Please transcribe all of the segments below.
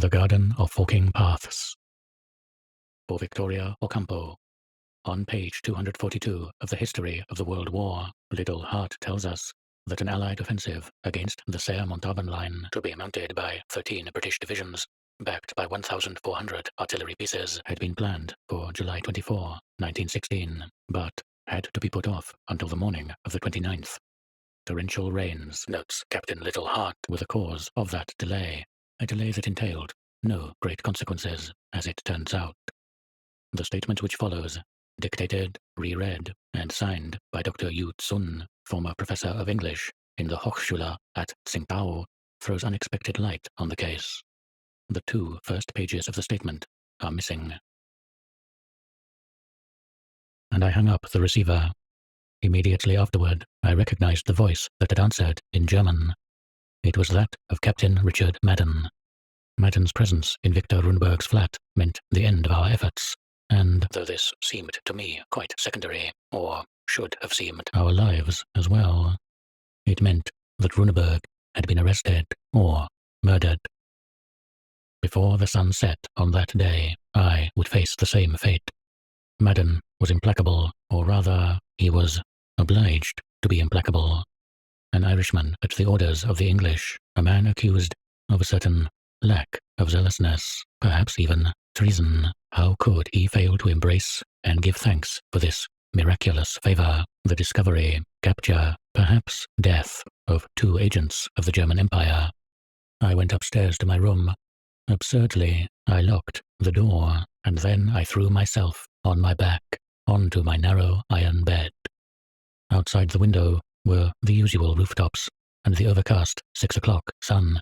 The Garden of Forking Paths. For Victoria Ocampo. On page 242 of the History of the World War, Little Hart tells us that an Allied offensive against the Serre-Montauban line, to be mounted by 13 British divisions, backed by 1,400 artillery pieces, had been planned for July 24, 1916, but had to be put off until the morning of the 29th. Torrential rains, notes Captain Little Hart, were the cause of that delay, a delay that entailed no great consequences, as it turns out. The statement which follows, dictated, reread, and signed by Dr. Yu Tsun, former professor of English in the Hochschule at Tsingtao, throws unexpected light on the case. The two first pages of the statement are missing. And I hung up the receiver. Immediately afterward, I recognized the voice that had answered in German. It was that of Captain Richard Madden. Madden's presence in Victor Runeberg's flat meant the end of our efforts, and though this seemed to me quite secondary, or should have seemed our lives as well, it meant that Runeberg had been arrested or murdered. Before the sun set on that day, I would face the same fate. Madden was implacable, or rather, he was obliged to be implacable. An Irishman at the orders of the English, a man accused of a certain lack of zealousness, perhaps even treason. How could he fail to embrace and give thanks for this miraculous favor, the discovery, capture, perhaps death of two agents of the German Empire? I went upstairs to my room. Absurdly, I locked the door, and then I threw myself on my back onto my narrow iron bed. Outside the window were the usual rooftops and the overcast 6 o'clock sun.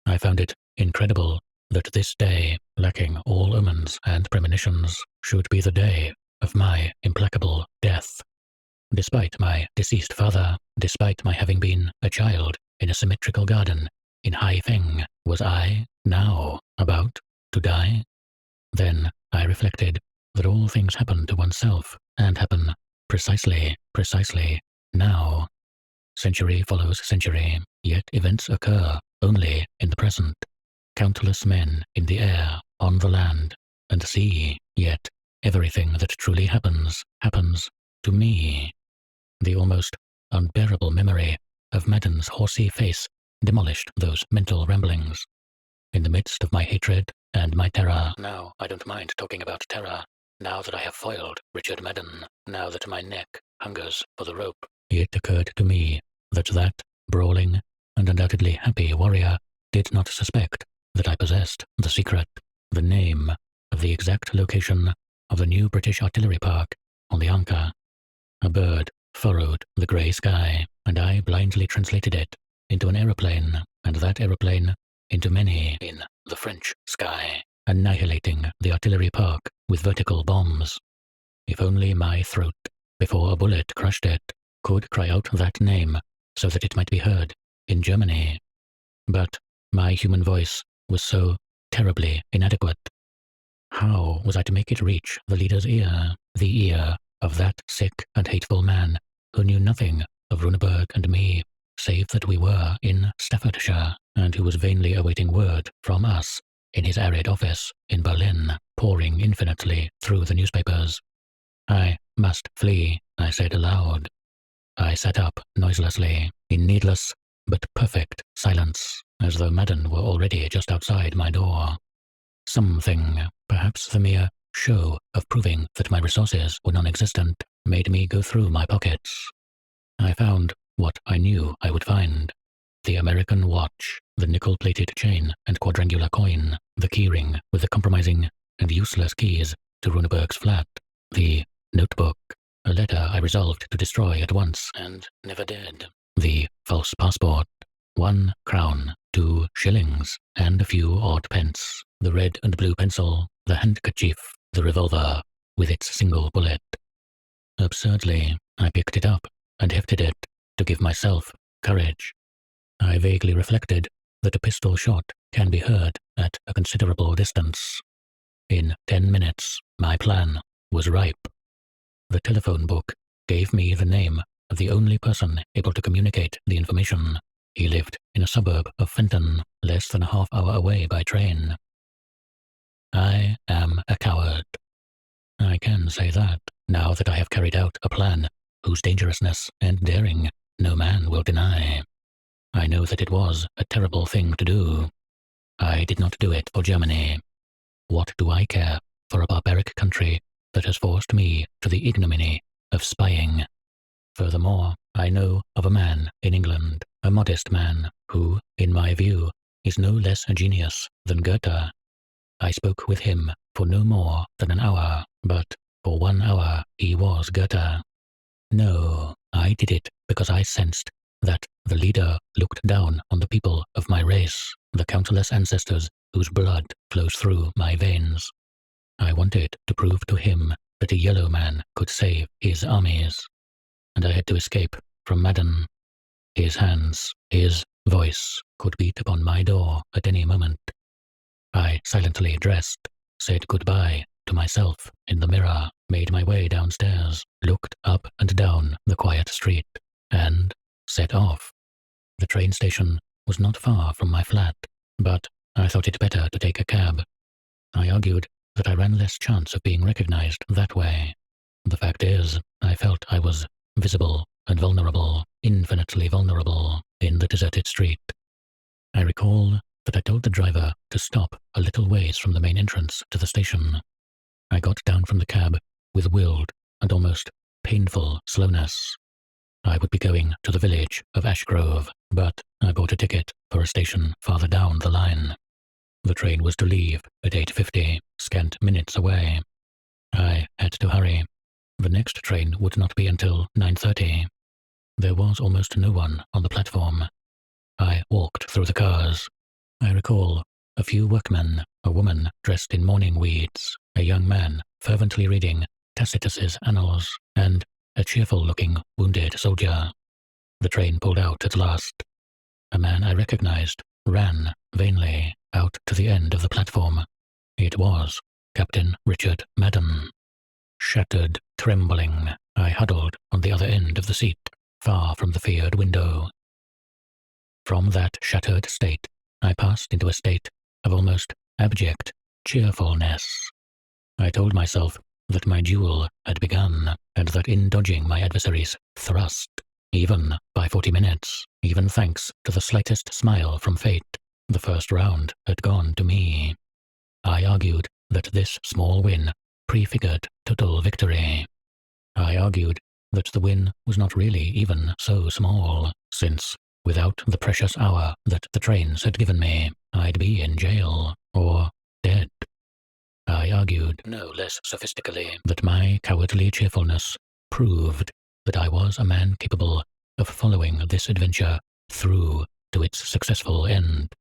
I found it incredible that this day, lacking all omens and premonitions, should be the day of my implacable death. Despite my deceased father, despite my having been a child in a symmetrical garden in Haifeng, was I now about to die? Then I reflected that all things happen to oneself, and happen precisely now. Century follows century, yet events occur only in the present. Countless men in the air, on the land, and sea, yet everything that truly happens to me. The almost unbearable memory of Madden's horsey face demolished those mental ramblings. In the midst of my hatred and my terror, now I don't mind talking about terror, now that I have foiled Richard Madden, now that my neck hungers for the rope, it occurred to me that brawling and undoubtedly happy warrior did not suspect that I possessed the secret, the name of the exact location of the new British artillery park on the Anka. A bird furrowed the grey sky, and I blindly translated it into an aeroplane, and that aeroplane into many in the French sky, annihilating the artillery park with vertical bombs. If only my throat, before a bullet crushed it, could cry out that name so that it might be heard in Germany. But my human voice was so terribly inadequate. How was I to make it reach the leader's ear, the ear of that sick and hateful man who knew nothing of Runeberg and me, save that we were in Staffordshire, and who was vainly awaiting word from us in his arid office in Berlin, poring infinitely through the newspapers? I must flee, I said aloud. I sat up noiselessly, in needless but perfect silence, as though Madden were already just outside my door. Something, perhaps the mere show of proving that my resources were non-existent, made me go through my pockets. I found what I knew I would find: the American watch, the nickel-plated chain and quadrangular coin, the keyring with the compromising and useless keys to Runeberg's flat, the notebook, a letter I resolved to destroy at once, and never did, the false passport, 1 crown, 2 shillings, and a few odd pence, the red and blue pencil, the handkerchief, the revolver, with its single bullet. Absurdly, I picked it up and hefted it to give myself courage. I vaguely reflected that a pistol shot can be heard at a considerable distance. In 10 minutes, my plan was ripe. The telephone book gave me the name of the only person able to communicate the information. He lived in a suburb of Fenton, less than a half-hour away by train. I am a coward. I can say that, now that I have carried out a plan whose dangerousness and daring no man will deny. I know that it was a terrible thing to do. I did not do it for Germany. What do I care for a barbaric country that has forced me to the ignominy of spying? Furthermore, I know of a man in England, a modest man, who, in my view, is no less a genius than Goethe. I spoke with him for no more than an hour, but for 1 hour he was Goethe. No, I did it because I sensed that the leader looked down on the people of my race, the countless ancestors whose blood flows through my veins. I wanted to prove to him that a yellow man could save his armies, and I had to escape from Madden. His hands, his voice could beat upon my door at any moment. I silently dressed, said goodbye to myself in the mirror, made my way downstairs, looked up and down the quiet street, and set off. The train station was not far from my flat, but I thought it better to take a cab. I argued that I ran less chance of being recognized that way. The fact is, I felt I was visible and vulnerable, infinitely vulnerable, in the deserted street. I recall that I told the driver to stop a little ways from the main entrance to the station. I got down from the cab with willed and almost painful slowness. I would be going to the village of Ashgrove, but I bought a ticket for a station farther down the line. The train was to leave at 8:50, scant minutes away. I had to hurry. The next train would not be until 9:30. There was almost no one on the platform. I walked through the cars. I recall a few workmen, a woman dressed in mourning weeds, a young man fervently reading Tacitus's Annals, and a cheerful-looking wounded soldier. The train pulled out at last. A man I recognized ran vainly out to the end of the platform. It was Captain Richard Madden. Shattered, trembling, I huddled on the other end of the seat, far from the feared window. From that shattered state, I passed into a state of almost abject cheerfulness. I told myself that my duel had begun, and that in dodging my adversary's thrust, even by 40 minutes, even thanks to the slightest smile from fate, the first round had gone to me. I argued that this small win prefigured total victory. I argued that the win was not really even so small, since, without the precious hour that the trains had given me, I'd be in jail, or dead. I argued, no less sophistically, that my cowardly cheerfulness proved that I was a man capable of following this adventure through to its successful end.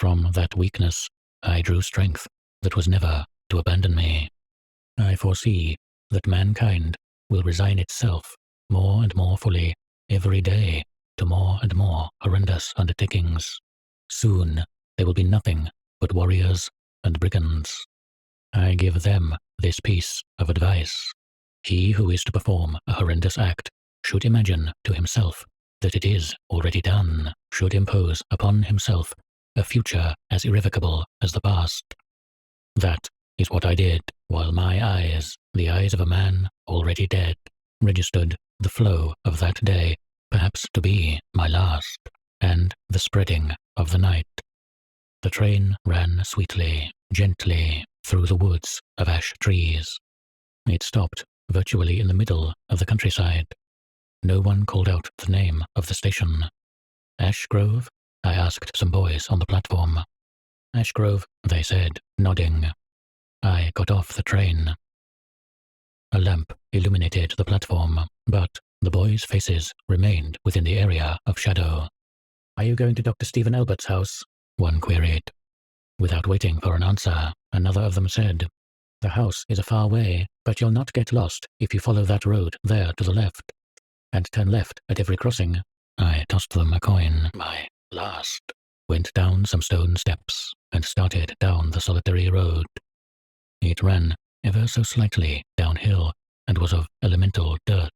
From that weakness, I drew strength that was never to abandon me. I foresee that mankind will resign itself more and more fully every day to more and more horrendous undertakings. Soon there will be nothing but warriors and brigands. I give them this piece of advice. He who is to perform a horrendous act should imagine to himself that it is already done, should impose upon himself a future as irrevocable as the past. That is what I did, while my eyes, the eyes of a man already dead, registered the flow of that day, perhaps to be my last, and the spreading of the night. The train ran sweetly, gently, through the woods of ash trees. It stopped virtually in the middle of the countryside. No one called out the name of the station. Ashgrove? I asked some boys on the platform. Ashgrove, they said, nodding. I got off the train. A lamp illuminated the platform, but the boys' faces remained within the area of shadow. "Are you going to Dr. Stephen Elbert's house?" one queried. Without waiting for an answer, another of them said, "The house is a far way, but you'll not get lost if you follow that road there to the left, and turn left at every crossing." I tossed them a coin. My last went down some stone steps and started down the solitary road. It ran ever so slightly downhill and was of elemental dirt.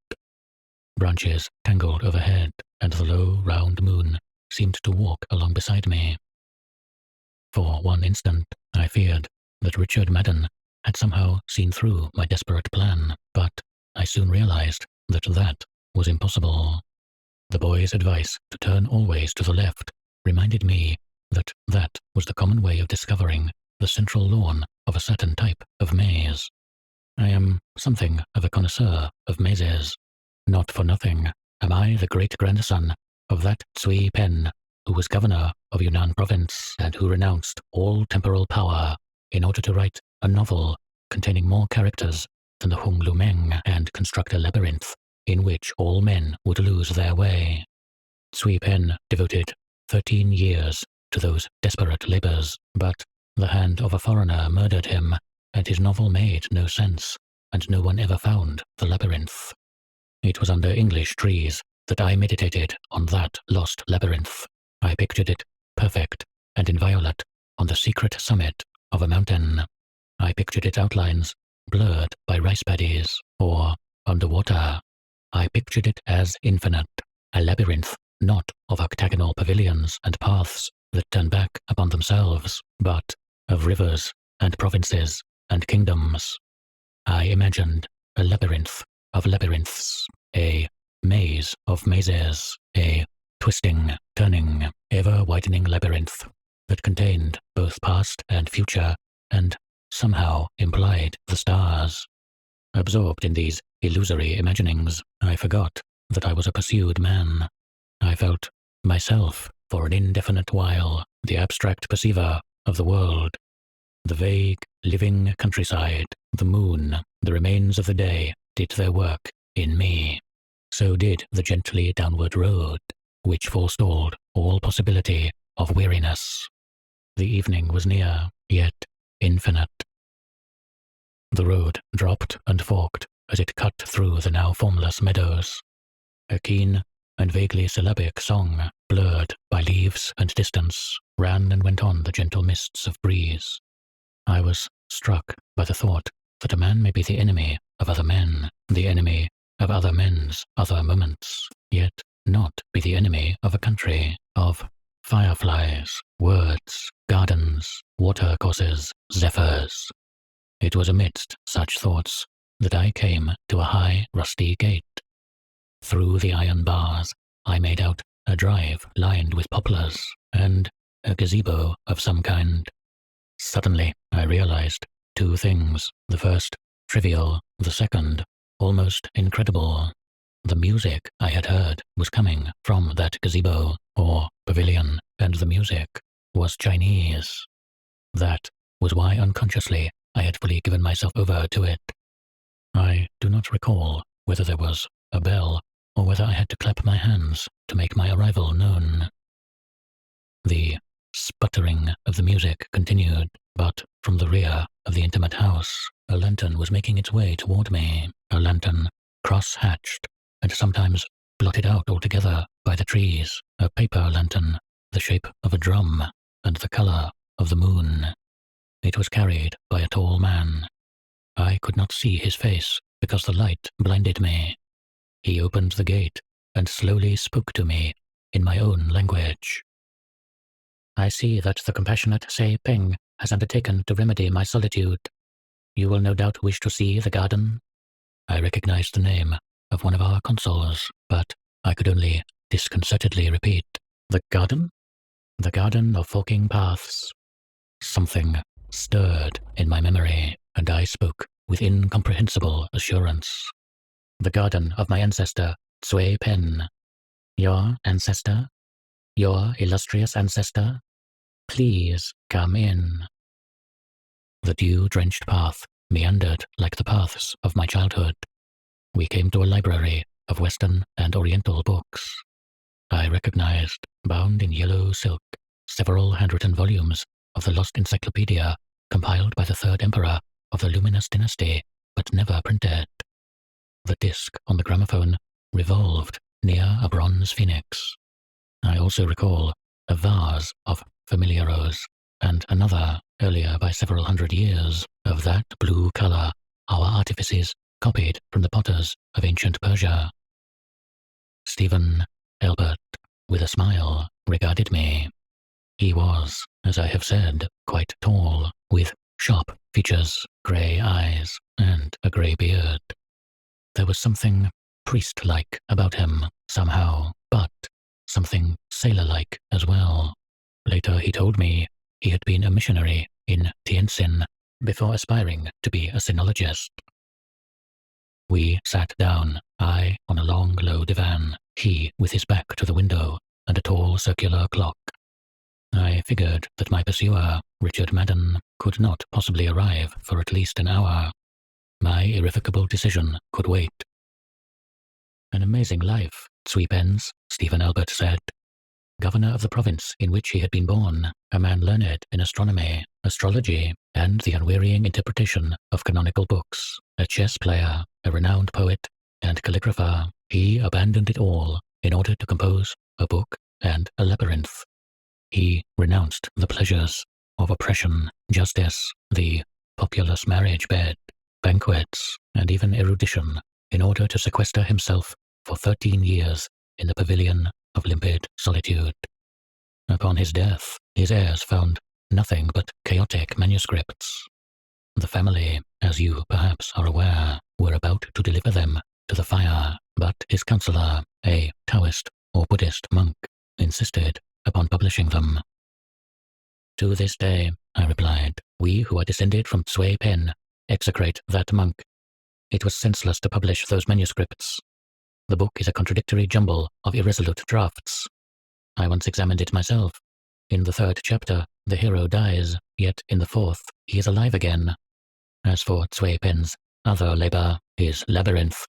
Branches tangled overhead, and the low, round moon seemed to walk along beside me. For one instant, I feared that Richard Madden had somehow seen through my desperate plan, but I soon realized that that was impossible. The boy's advice to turn always to the left reminded me that that was the common way of discovering the central lawn of a certain type of maze. I am something of a connoisseur of mazes. Not for nothing am I the great-grandson of that Tsui Pen who was governor of Yunnan province and who renounced all temporal power in order to write a novel containing more characters than the Hung Lumeng and construct a labyrinth in which all men would lose their way. Tsui Pen devoted 13 years to those desperate labors, but the hand of a foreigner murdered him, and his novel made no sense, and no one ever found the labyrinth. It was under English trees that I meditated on that lost labyrinth. I pictured it perfect and inviolate on the secret summit of a mountain. I pictured its outlines blurred by rice paddies, or underwater. I pictured it as infinite, a labyrinth not of octagonal pavilions and paths that turn back upon themselves, but of rivers and provinces and kingdoms. I imagined a labyrinth of labyrinths, a maze of mazes, a twisting, turning, ever-widening labyrinth that contained both past and future and somehow implied the stars. Absorbed in these illusory imaginings, I forgot that I was a pursued man. I felt myself, for an indefinite while, the abstract perceiver of the world. The vague, living countryside, the moon, the remains of the day did their work in me. So did the gently downward road, which forestalled all possibility of weariness. The evening was near, yet infinite. The road dropped and forked as it cut through the now formless meadows. A keen and vaguely syllabic song, blurred by leaves and distance, ran and went on the gentle mists of breeze. I was struck by the thought that a man may be the enemy of other men, the enemy of other men's other moments, yet not be the enemy of a country, of fireflies, words, gardens, watercourses, zephyrs. It was amidst such thoughts that I came to a high, rusty gate. Through the iron bars, I made out a drive lined with poplars and a gazebo of some kind. Suddenly, I realized two things. The first, trivial; the second, almost incredible. The music I had heard was coming from that gazebo, or pavilion, and the music was Chinese. That was why unconsciously I had fully given myself over to it. I do not recall whether there was a bell or whether I had to clap my hands to make my arrival known. The sputtering of the music continued, but from the rear of the intimate house, a lantern was making its way toward me, a lantern cross-hatched and sometimes blotted out altogether by the trees, a paper lantern, the shape of a drum and the color of the moon. It was carried by a tall man. I could not see his face because the light blinded me. He opened the gate and slowly spoke to me in my own language. I see that the compassionate Sei Peng has undertaken to remedy my solitude. You will no doubt wish to see the garden. I recognized the name of one of our consuls, but I could only disconcertedly repeat, the garden? The garden of forking paths. Something stirred in my memory, and I spoke with incomprehensible assurance. The garden of my ancestor, Tsui Pen. Your ancestor? Your illustrious ancestor? Please come in. The dew-drenched path meandered like the paths of my childhood. We came to a library of Western and Oriental books. I recognized, bound in yellow silk, several handwritten volumes of the lost encyclopedia compiled by the third emperor of the Luminous dynasty, but never printed. The disc on the gramophone revolved near a bronze phoenix. I also recall a vase of familiaros and another, earlier by several hundred years, of that blue color our artifices copied from the potters of ancient Persia. Stephen Elbert, with a smile, regarded me. He was, as I have said, quite tall, with Sharp features, grey eyes, and a grey beard. There was something priest-like about him, somehow, but something sailor-like as well. Later he told me he had been a missionary in Tientsin before aspiring to be a sinologist. We sat down, I on a long, low divan, he with his back to the window and a tall circular clock. I figured that my pursuer, Richard Madden, could not possibly arrive for at least an hour. My irrevocable decision could wait. An amazing life, Sweepens, Stephen Albert said. Governor of the province in which he had been born, a man learned in astronomy, astrology, and the unwearying interpretation of canonical books, a chess player, a renowned poet, and calligrapher, he abandoned it all in order to compose a book and a labyrinth. He renounced the pleasures of oppression, justice, the populous marriage bed, banquets, and even erudition in order to sequester himself for 13 years in the pavilion of limpid solitude. Upon his death, his heirs found nothing but chaotic manuscripts. The family, as you perhaps are aware, were about to deliver them to the fire, but his counselor, a Taoist or Buddhist monk, insisted upon publishing them. To this day, I replied, we who are descended from Sui Pen execrate that monk. It was senseless to publish those manuscripts. The book is a contradictory jumble of irresolute drafts. I once examined it myself. In the 3rd chapter, the hero dies, yet in the 4th, he is alive again. As for Sui Pen's other labor, his labyrinth.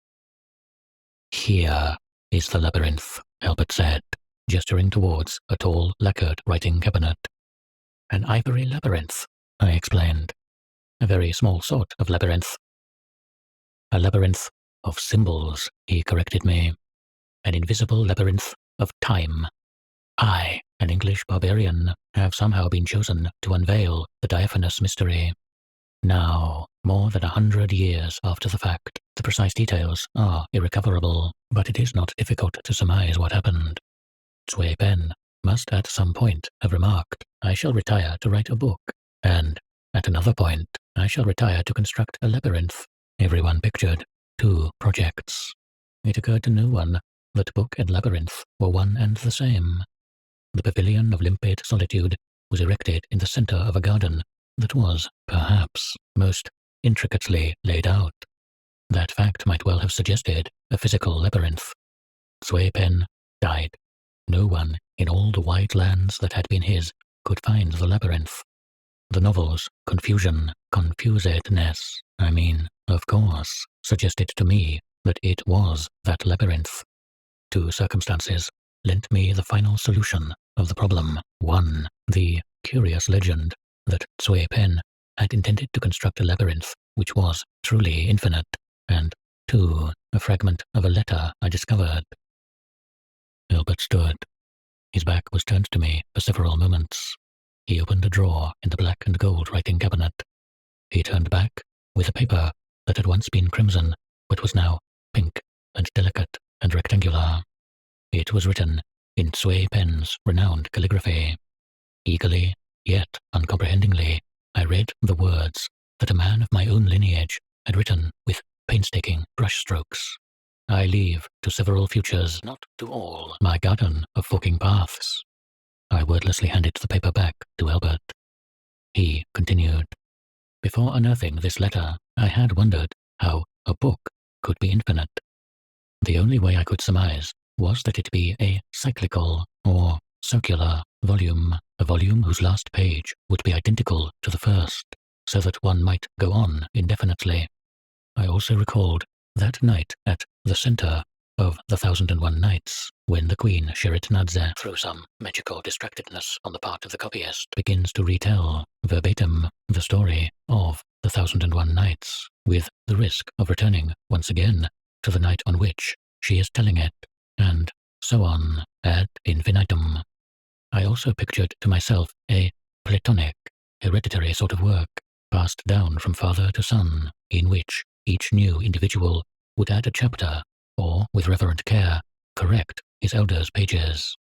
Here is the labyrinth, Albert said, gesturing towards a tall, lacquered writing cabinet. An ivory labyrinth, I explained. A very small sort of labyrinth. A labyrinth of symbols, he corrected me. An invisible labyrinth of time. I, an English barbarian, have somehow been chosen to unveil the diaphanous mystery. Now, more than 100 years after the fact, the precise details are irrecoverable, but it is not difficult to surmise what happened. Sui Pen must at some point have remarked, I shall retire to write a book, and at another point, I shall retire to construct a labyrinth. Everyone pictured 2 projects. It occurred to no one that book and labyrinth were one and the same. The pavilion of limpid solitude was erected in the center of a garden that was, perhaps, most intricately laid out. That fact might well have suggested a physical labyrinth. Sui Pen died. No one in all the wide lands that had been his could find the labyrinth. The novel's confusedness, of course, suggested to me that it was that labyrinth. 2 circumstances lent me the final solution of the problem. 1, the curious legend that Sui Pen had intended to construct a labyrinth which was truly infinite, and 2, a fragment of a letter I discovered. Albert stood. His back was turned to me for several moments. He opened a drawer in the black and gold writing cabinet. He turned back with a paper that had once been crimson, but was now pink and delicate and rectangular. It was written in Sui Pen's renowned calligraphy. Eagerly, yet uncomprehendingly, I read the words that a man of my own lineage had written with painstaking brushstrokes. I leave to several futures, not to all, my garden of forking paths. I wordlessly handed the paper back to Albert. He continued, before unearthing this letter, I had wondered how a book could be infinite. The only way I could surmise was that it be a cyclical or circular volume, a volume whose last page would be identical to the first, so that one might go on indefinitely. I also recalled that night at the center of the 1001 Nights, when the Queen Sheridanadze, through some magical distractedness on the part of the copyist, begins to retell, verbatim, the story of the 1001 Nights, with the risk of returning once again to the night on which she is telling it, and so on ad infinitum. I also pictured to myself a Platonic, hereditary sort of work, passed down from father to son, in which each new individual would add a chapter, or, with reverent care, correct his elder's pages.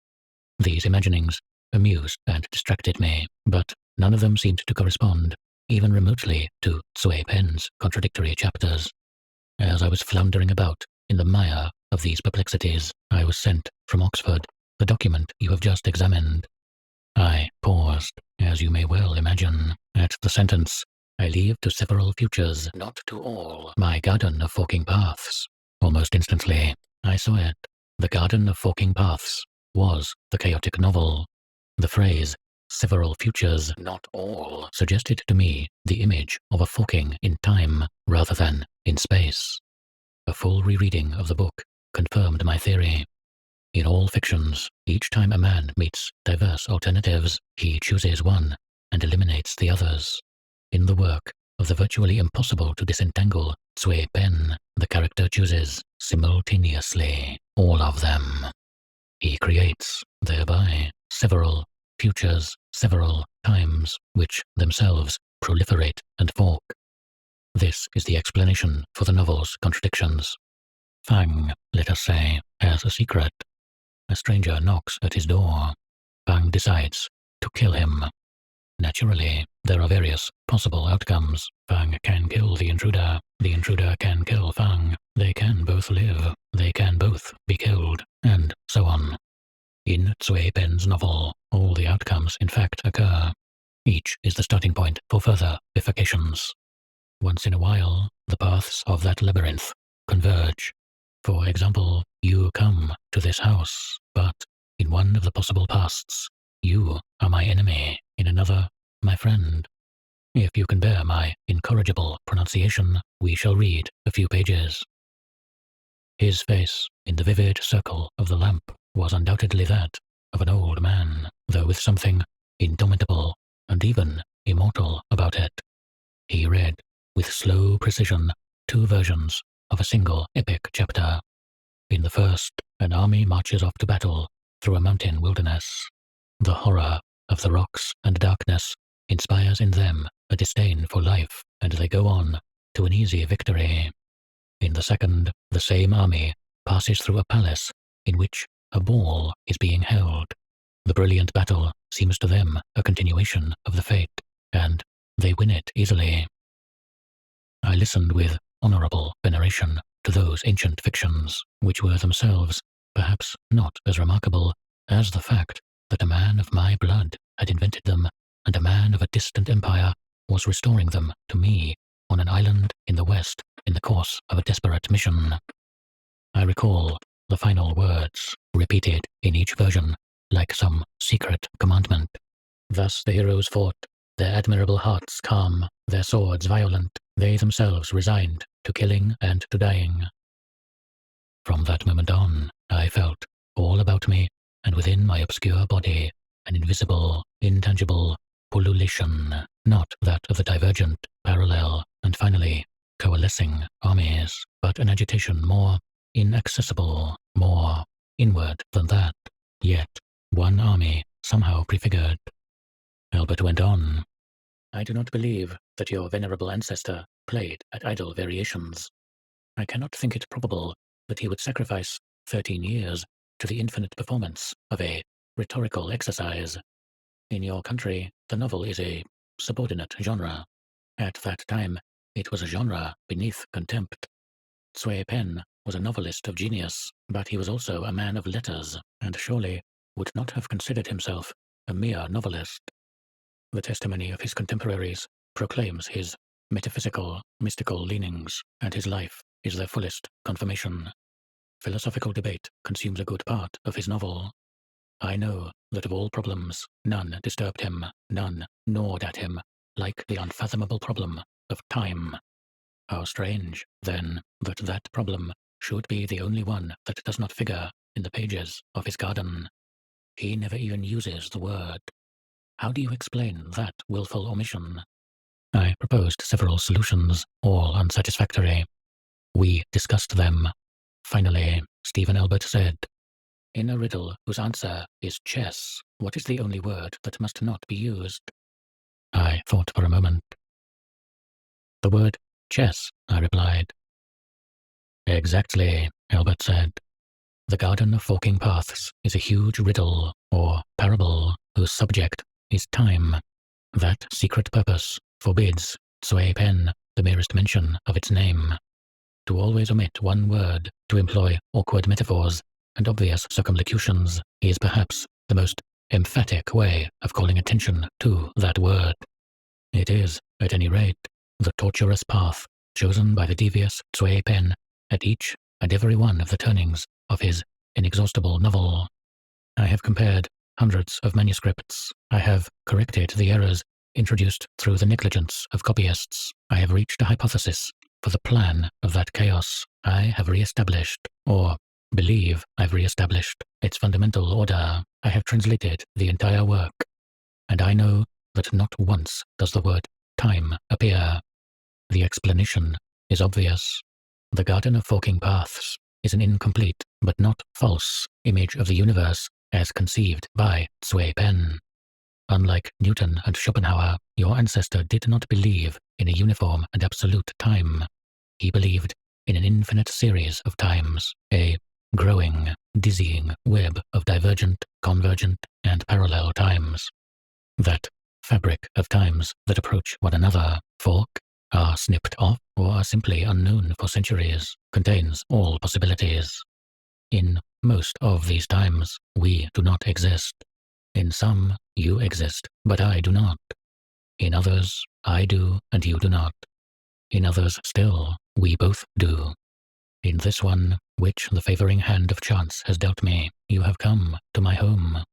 These imaginings amused and distracted me, but none of them seemed to correspond, even remotely to Sui Pen's contradictory chapters. As I was floundering about in the mire of these perplexities, I was sent from Oxford the document you have just examined. I paused, as you may well imagine, at the sentence, "I leave to several futures, not to all, my garden of forking paths." Almost instantly, I saw it. The garden of forking paths was the chaotic novel. The phrase, "several futures, not all," suggested to me the image of a forking in time rather than in space. A full rereading of the book confirmed my theory. In all fictions, each time a man meets diverse alternatives, he chooses one and eliminates the others. In the work of the virtually impossible to disentangle Sui Pen, the character chooses simultaneously all of them. He creates, thereby, several futures, several times, which themselves proliferate and fork. This is the explanation for the novel's contradictions. Fang, let us say, has a secret. A stranger knocks at his door. Fang decides to kill him. Naturally, there are various possible outcomes. Fang can kill the intruder can kill Fang, they can both live, they can both be killed, and so on. In Sui Pen's novel, all the outcomes in fact occur. Each is the starting point for further bifurcations. Once in a while, the paths of that labyrinth converge. For example, you come to this house, but in one of the possible pasts, you are my enemy, in another, my friend. If you can bear my incorrigible pronunciation, we shall read a few pages. His face, in the vivid circle of the lamp, was undoubtedly that of an old man, though with something indomitable and even immortal about it. He read, with slow precision, two versions of a single epic chapter. In the first, an army marches off to battle through a mountain wilderness. The horror of the rocks and darkness inspires in them a disdain for life, and they go on to an easy victory. In the second, the same army passes through a palace in which a ball is being held. The brilliant battle seems to them a continuation of the fate, and they win it easily. I listened with honorable veneration to those ancient fictions, which were themselves perhaps not as remarkable as the fact that a man of my blood had invented them, and a man of a distant empire was restoring them to me on an island in the west in the course of a desperate mission. I recall the final words, repeated in each version like some secret commandment. Thus the heroes fought, their admirable hearts calm, their swords violent, they themselves resigned to killing and to dying. From that moment on, I felt all about me and within my obscure body an invisible, intangible pullulation, not that of the divergent, parallel, and finally coalescing armies, but an agitation more inaccessible, more inward than that, yet one army somehow prefigured. Albert went on, "I do not believe that your venerable ancestor played at idle variations. I cannot think it probable that he would sacrifice 13 years to the infinite performance of a rhetorical exercise. In your country, the novel is a subordinate genre. At that time, it was a genre beneath contempt. Sui Pen was a novelist of genius, but he was also a man of letters, and surely would not have considered himself a mere novelist. The testimony of his contemporaries proclaims his metaphysical, mystical leanings, and his life is their fullest confirmation. Philosophical debate consumes a good part of his novel. I know that of all problems, none disturbed him, none gnawed at him, like the unfathomable problem of time. How strange, then, that that problem should be the only one that does not figure in the pages of his garden. He never even uses the word. How do you explain that willful omission?" I proposed several solutions, all unsatisfactory. We discussed them. Finally, Stephen Albert said, "In a riddle whose answer is chess, what is the only word that must not be used?" I thought for a moment. "The word chess," I replied. "Exactly," Albert said. "The Garden of Forking Paths is a huge riddle, or parable, whose subject is time. That secret purpose forbids Sui Pen the merest mention of its name. To always omit one word, to employ awkward metaphors and obvious circumlocutions is perhaps the most emphatic way of calling attention to that word. It is, at any rate, the tortuous path chosen by the devious Sui Pen at each and every one of the turnings of his inexhaustible novel. I have compared hundreds of manuscripts. I have corrected the errors introduced through the negligence of copyists. I have reached a hypothesis for the plan of that chaos. I have re-established, or believe I've re-established, its fundamental order. I have translated the entire work, and I know that not once does the word time appear. The explanation is obvious. The Garden of Forking Paths is an incomplete, but not false, image of the universe as conceived by Sui Pen. Unlike Newton and Schopenhauer, your ancestor did not believe in a uniform and absolute time. He believed in an infinite series of times, a growing, dizzying web of divergent, convergent, and parallel times. That fabric of times that approach one another, fork, are snipped off, or are simply unknown for centuries, contains all possibilities. In most of these times, we do not exist. In some, you exist, but I do not. In others, I do, and you do not. In others still, we both do. In this one, which the favoring hand of chance has dealt me, you have come to my home.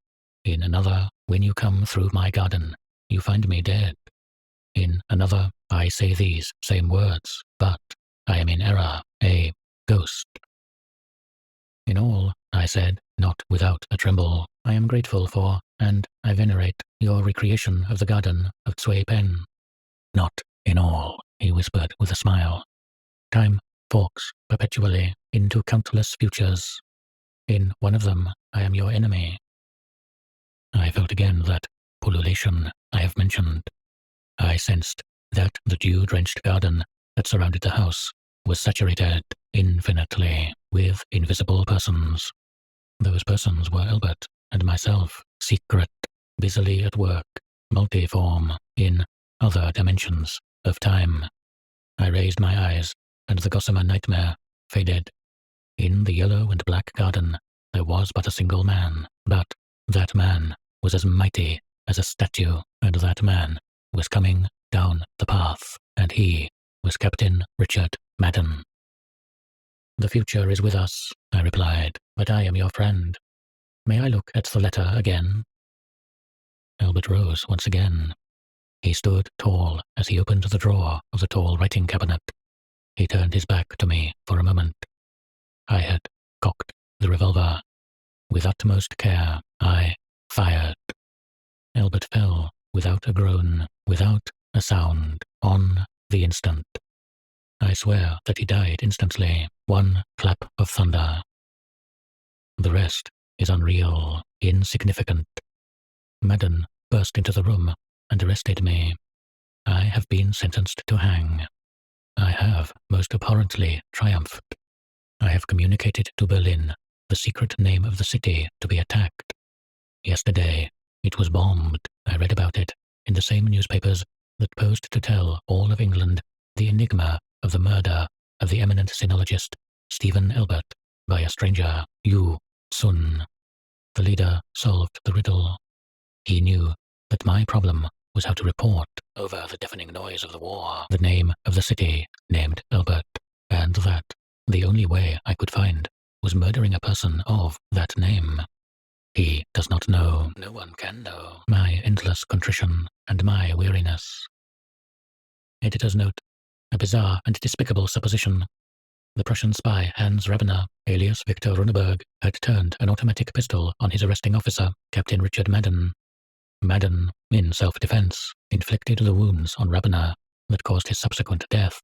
In another, when you come through my garden, you find me dead. In another, I say these same words, but I am in error, a ghost. In all, I said, not without a tremble, I am grateful for, and I venerate, your recreation of the garden of Sui Pen. Not in all, he whispered with a smile. Time forks perpetually into countless futures. In one of them, I am your enemy. I felt again that pullulation I have mentioned. I sensed that the dew-drenched garden that surrounded the house was saturated infinitely with invisible persons. Those persons were Albert and myself, secret, busily at work, multiform, in other dimensions of time. I raised my eyes, and the gossamer nightmare faded. In the yellow and black garden, there was but a single man, but that man was as mighty as a statue, and that man was coming down the path, and he was Captain Richard Madden. The future is with us, I replied, but I am your friend. May I look at the letter again? Albert rose once again. He stood tall as he opened the drawer of the tall writing cabinet. He turned his back to me for a moment. I had cocked the revolver. With utmost care, I fired. Albert fell without a groan, without a sound, on the instant. I swear that he died instantly, one clap of thunder. The rest is unreal, insignificant. Madden burst into the room and arrested me. I have been sentenced to hang. I have most abhorrently triumphed. I have communicated to Berlin the secret name of the city to be attacked. Yesterday, it was bombed. I read about it in the same newspapers that posed to tell all of England the enigma of the murder of the eminent sinologist Stephen Albert by a stranger, Yu Sun. The leader solved the riddle. He knew that my problem was how to report, over the deafening noise of the war, the name of the city named Albert, and that the only way I could find was murdering a person of that name. He does not know, no one can know, my endless contrition and my weariness. Editor's note: a bizarre and despicable supposition. The Prussian spy Hans Rabener, alias Victor Runeberg, had turned an automatic pistol on his arresting officer, Captain Richard Madden. Madden, in self-defense, inflicted the wounds on Rabener that caused his subsequent death.